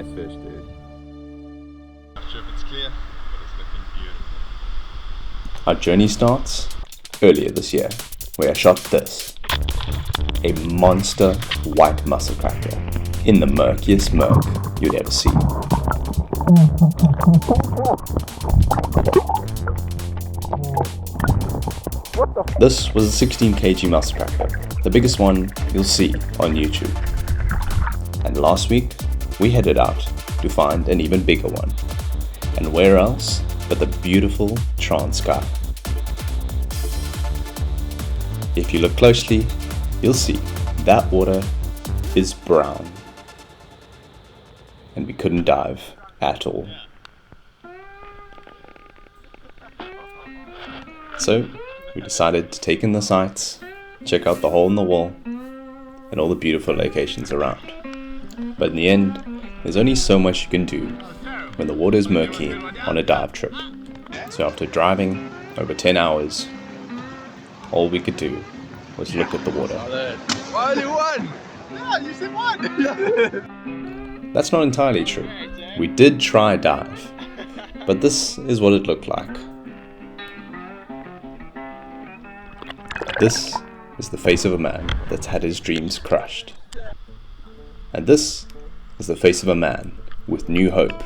nice fish, dude. Not sure if it's clear, but it's looking beautiful. Our journey starts earlier this year, where I shot this. A monster white musselcracker in the murkiest murk you'd ever see. This was a 16 kg musselcracker, the biggest one you'll see on YouTube. And last week, we headed out to find an even bigger one. And where else but the beautiful Transkei. If you look closely, you'll see that water is brown. And we couldn't dive at all. So, we decided to take in the sights, check out the hole in the wall, and all the beautiful locations around. But in the end, there's only so much you can do when the water is murky on a dive trip. So after driving over 10 hours, all we could do was look at the water. Only one! Yeah, you said one! That's not entirely true. We did try dive, but this is what it looked like. This is the face of a man that's had his dreams crushed. And this is the face of a man with new hope,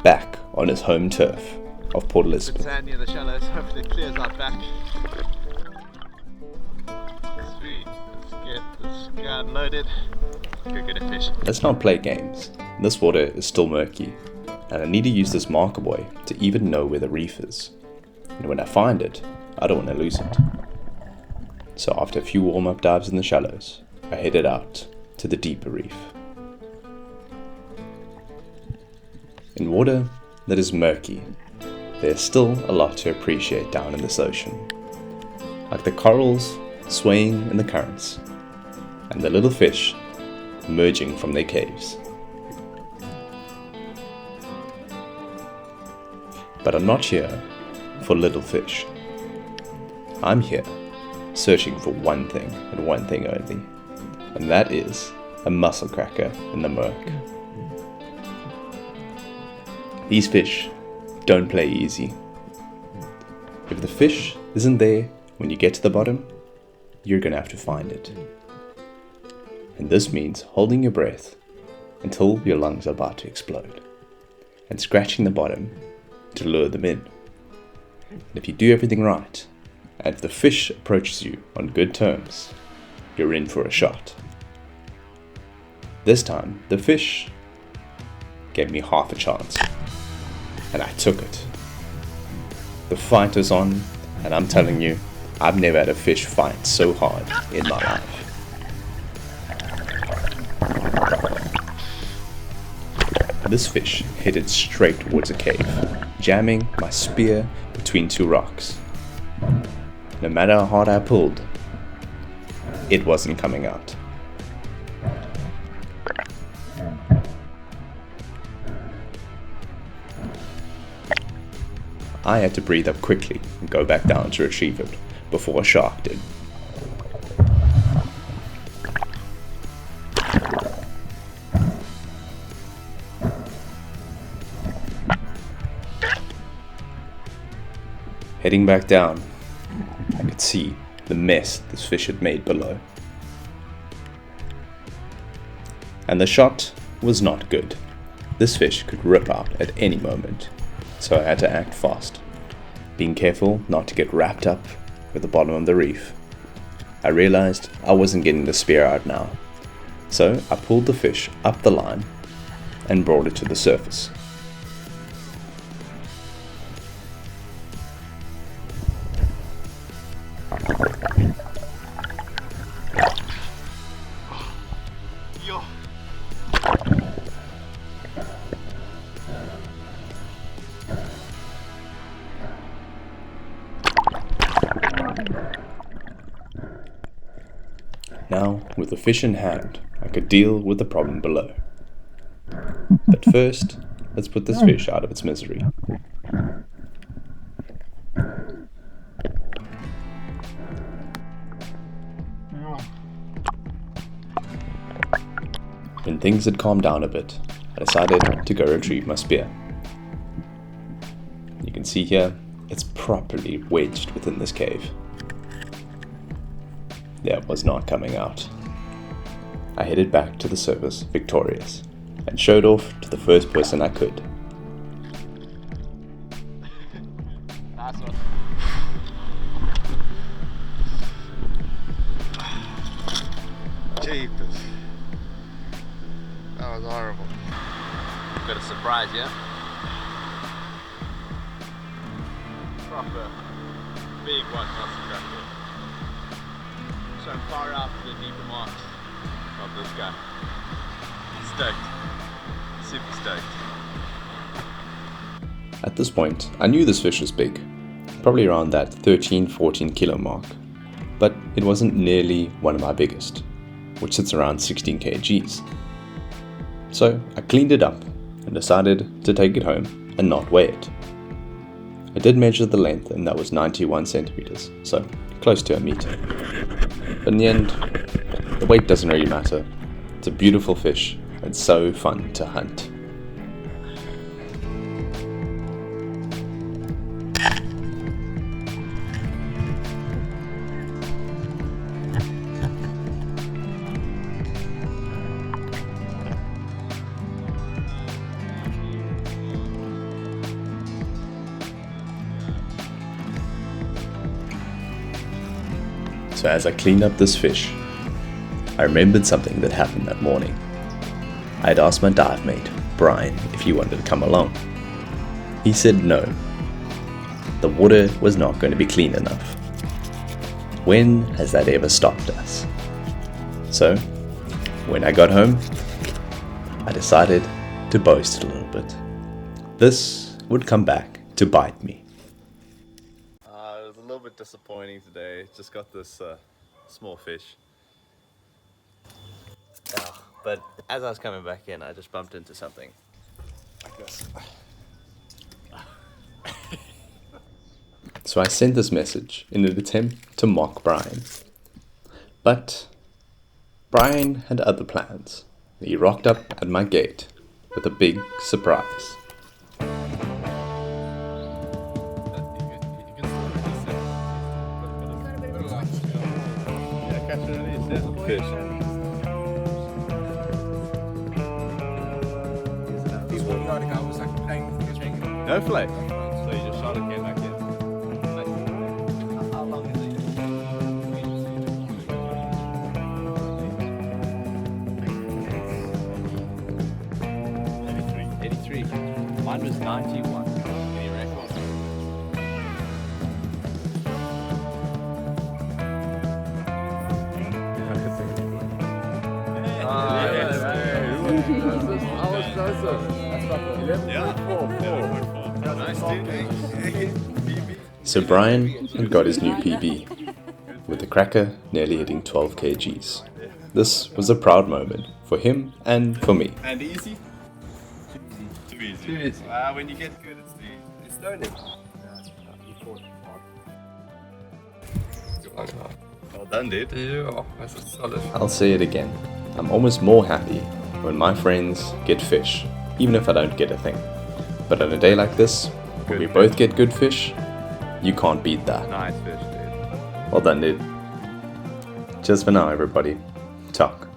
back on his home turf of Port Elizabeth. Sand near the shallows, hopefully it clears out back. Sweet, let's get this guy loaded. Go get a fish. Let's not play games. This water is still murky, and I need to use this marker buoy to even know where the reef is. And when I find it, I don't want to lose it. So after a few warm-up dives in the shallows, I headed out to the deeper reef. In water that is murky, there's still a lot to appreciate down in this ocean. Like the corals swaying in the currents, and the little fish emerging from their caves. But I'm not here for little fish. I'm here searching for one thing and one thing only, and that is a musselcracker in the murk. These fish don't play easy. If the fish isn't there when you get to the bottom, you're gonna have to find it. And this means holding your breath until your lungs are about to explode, and scratching the bottom to lure them in. And if you do everything right, and if the fish approaches you on good terms, you're in for a shot. This time, the fish gave me half a chance, and I took it. The fight was on, and I'm telling you, I've never had a fish fight so hard in my life. This fish headed straight towards a cave, jamming my spear between two rocks. No matter how hard I pulled, it wasn't coming out. I had to breathe up quickly and go back down to retrieve it before a shark did. Heading back down, I could see the mess this fish had made below. And the shot was not good. This fish could rip out at any moment, so I had to act fast, being careful not to get wrapped up with the bottom of the reef. I realized I wasn't getting the spear out now, so I pulled the fish up the line and brought it to the surface. Yo. Now, with the fish in hand, I could deal with the problem below. But first, let's put this fish out of its misery. When things had calmed down a bit, I decided to go retrieve my spear. You can see here, it's properly wedged within this cave. Yeah, it was not coming out. I headed back to the service victorious and showed off to the first person I could. Nice one. Jeepers. That was horrible. Got a surprise, yeah? Proper big one, MUSSELCRACKER. So I'm far out to the deeper marks of this guy. Stoked. Super stoked. At this point, I knew this fish was big, probably around that 13-14 kilo mark, but it wasn't nearly one of my biggest, which sits around 16 kgs. So I cleaned it up and decided to take it home and not weigh it. I did measure the length and that was 91 centimeters, so close to a meter. But in the end, the weight doesn't really matter. It's a beautiful fish and so fun to hunt. So as I cleaned up this fish, I remembered something that happened that morning. I had asked my dive mate, Brian, if he wanted to come along. He said no. The water was not going to be clean enough. When has that ever stopped us? So, when I got home, I decided to boast a little bit. This would come back to bite me. It was a little bit disappointing today. Just got this small fish. But as I was coming back in, I just bumped into something like this. So I sent this message in an attempt to mock Brian. But Brian had other plans. He rocked up at my gate with a big surprise. No flake. So you just shot it, came back in. How long is it? 83. Mine was 91. Any records? I was closer. Yeah. 11.4. Nice, dude. So Brian had got his new PB, with the cracker nearly hitting 12 kgs. This was a proud moment for him and for me. And easy? Too easy. Too easy. When you get good, it's too easy. It's stoning. Well done, dude. Ja, das ist alles. I'll say it again. I'm almost more happy when my friends get fish, even if I don't get a thing. But on a day like this, when we both get good fish, you can't beat that. Nice fish, dude. Well done, dude. Cheers for now, everybody. Talk.